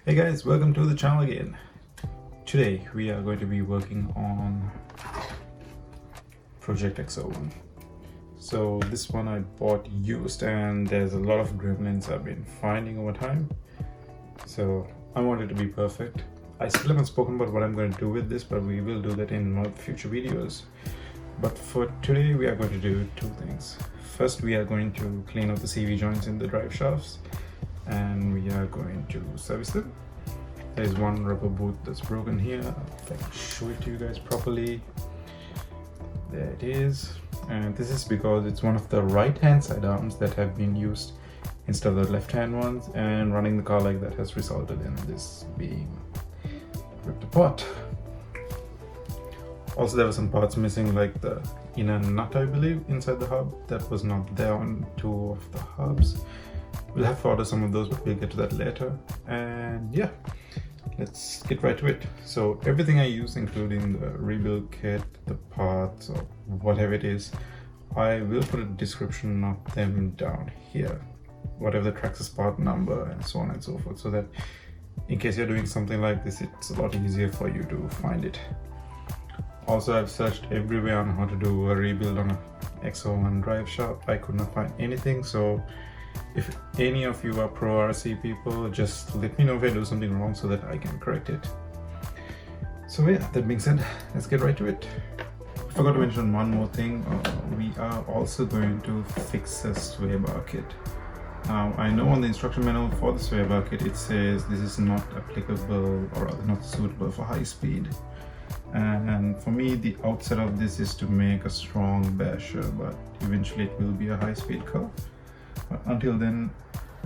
Hey guys, welcome to the channel again. Today we are going to be working on Project XO-1. So this one I bought used and there's a lot of gremlins I've been finding over time. So I want it to be perfect. I still haven't spoken about what I'm going to do with this, but we will do that in my future videos. But for today we are going to do two things. First, we are going to clean up the CV joints in the drive shafts and we are going to service them. There's one rubber boot that's broken here. If I can show it to you guys properly. There it is. And this is because it's one of the right hand side arms that have been used instead of the left hand ones, and running the car like that has resulted in this being ripped apart. Also, there were some parts missing, like the inner nut, I believe, inside the hub that was not there on two of the hubs. We'll have to order some of those, but we'll get to that later. And yeah, let's get right to it. So everything I use, including the rebuild kit, the parts, or whatever it is, I will put a description of them down here, whatever the Traxxas part number and so on and so forth, so that in case you're doing something like this, it's a lot easier for you to find it. Also, I've searched everywhere on how to do a rebuild on a XO-1 Driveshaft. I could not find anything, so if any of you are pro RC people, just let me know if I do something wrong so that I can correct it. So yeah, that being said, let's get right to it. I forgot to mention one more thing. We are also going to fix a sway bar kit. Now, I know on the instruction manual for the sway bar kit it says this is not applicable, or rather not suitable for high speed. And for me, the outset of this is to make a strong basher, but eventually it will be a high-speed car. But until then,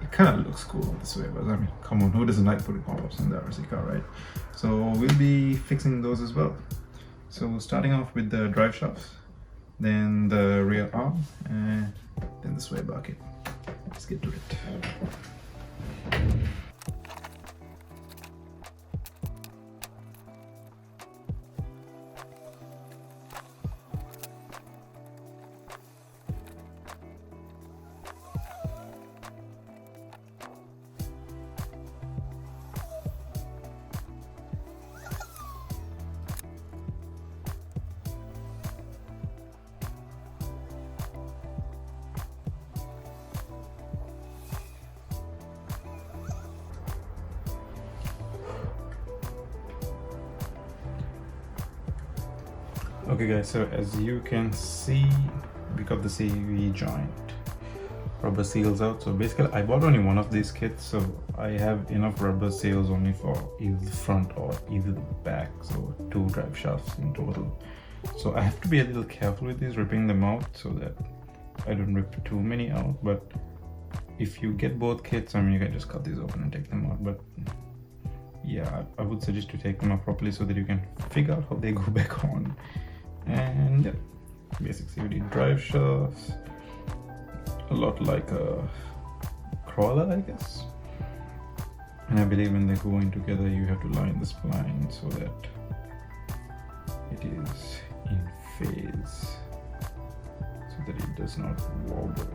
it kind of looks cool on the sway bars. I mean, come on, who doesn't like putting pop-ups in the RC car, right? So we'll be fixing those as well. So starting off with the drive shafts, then the rear arm, and then the sway bar kit. Let's get to it. Okay guys, so as you can see, we got the CV joint rubber seals out. So basically I bought only one of these kits, so I have enough rubber seals only for either the front or either the back, so 2 drive shafts in total. So I have to be a little careful with these, ripping them out so that I don't rip too many out. But if you get both kits, I mean, you can just cut these open and take them out. But yeah, I would suggest to take them out properly so that you can figure out how they go back on. And yeah, basic CVT drive shafts, a lot like a crawler, I guess. And I believe when they go in together, you have to line the spline so that it is in phase, so that it does not wobble.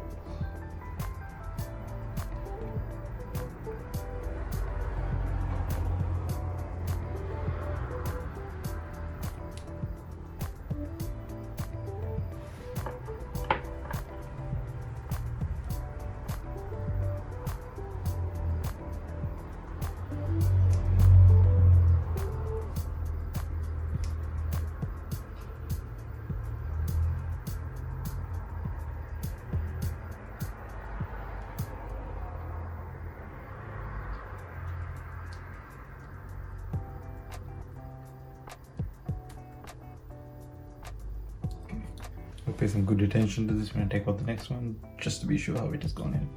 I'll pay some good attention to this when I take out the next one, just to be sure how it has gone in.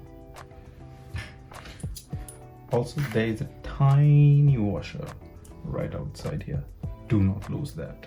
Also, there is a tiny washer right outside here. Do not lose that.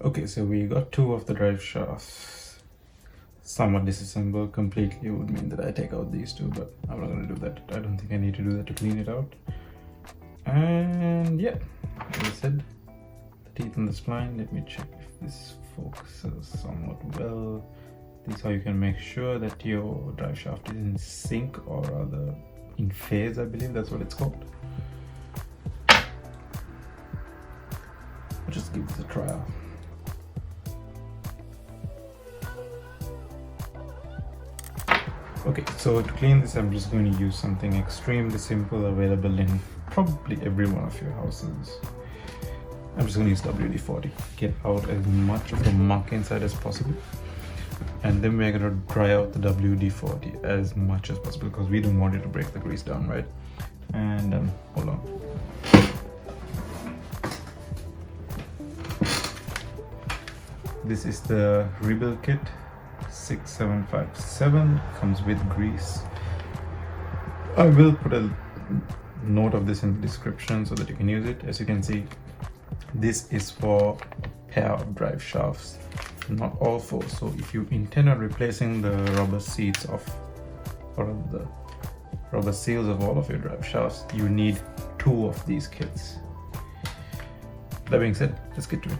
Okay, so we got two of the drive shafts somewhat disassembled. Completely would mean that I take out these two, but I'm not going to do that. I don't think I need to do that to clean it out. And yeah, as I said, the teeth on the spline. Let me check if this focuses somewhat well. This is how you can make sure that your drive shaft is in sync, or rather in phase, I believe that's what it's called. I'll just give this a try. Okay, so to clean this, I'm just going to use something extremely simple, available in probably every one of your houses. I'm just going to use WD-40. Get out as much of the muck inside as possible. And then we're going to dry out the WD-40 as much as possible, because we don't want it to break the grease down, right? And hold on. This is the rebuild kit. 6757 comes with grease. I will put a note of this in the description so that you can use it. As you can see, this is for a pair of drive shafts, not all four. So if you intend on replacing the rubber seats of, or the rubber seals of all of your drive shafts, you need two of these kits. That being said, let's get to it.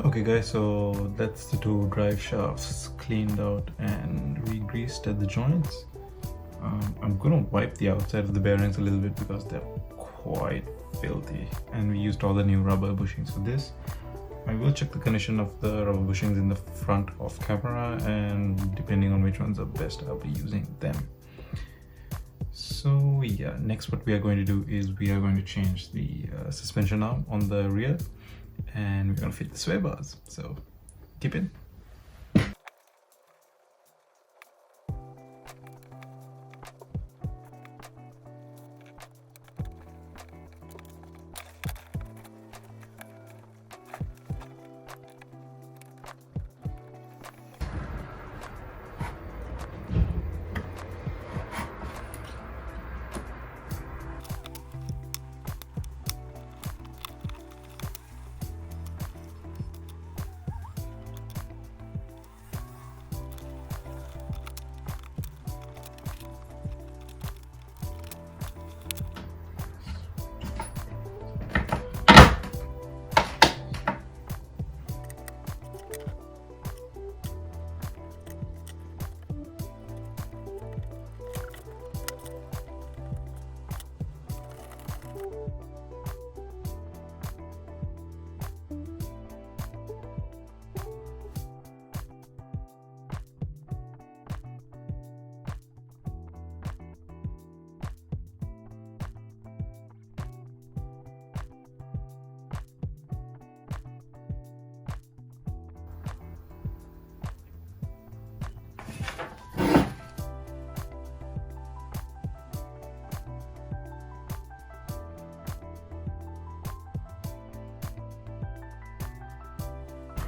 Okay guys, so that's the two drive shafts cleaned out and re-greased at the joints. I'm gonna wipe the outside of the bearings a little bit because they're quite filthy, and we used all the new rubber bushings for this. I will check the condition of the rubber bushings in the front off camera, and depending on which ones are best, I'll be using them. So yeah, next what we are going to do is we are going to change the suspension arm on the rear, and we're going to fit the sway bars. So keep in.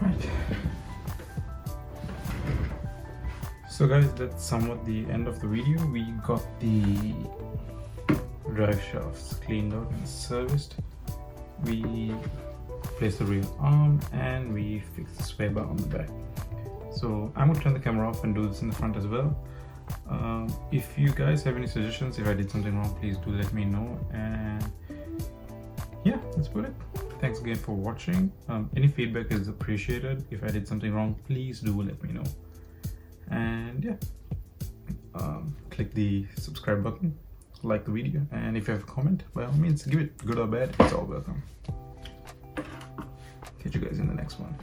Right. So guys, that's somewhat the end of the video. We got the drive shafts cleaned out and serviced. We placed the rear arm and we fixed the sway bar on the back. So I'm gonna turn the camera off and do this in the front as well. If you guys have any suggestions, if I did something wrong, please do let me know. And yeah, that's about it. Thanks again for watching. Any feedback is appreciated. If I did something wrong, please do let me know. And yeah, click the subscribe button, like the video, and if you have a comment, by all means, give it, good or bad, it's all welcome. Catch you guys in the next one.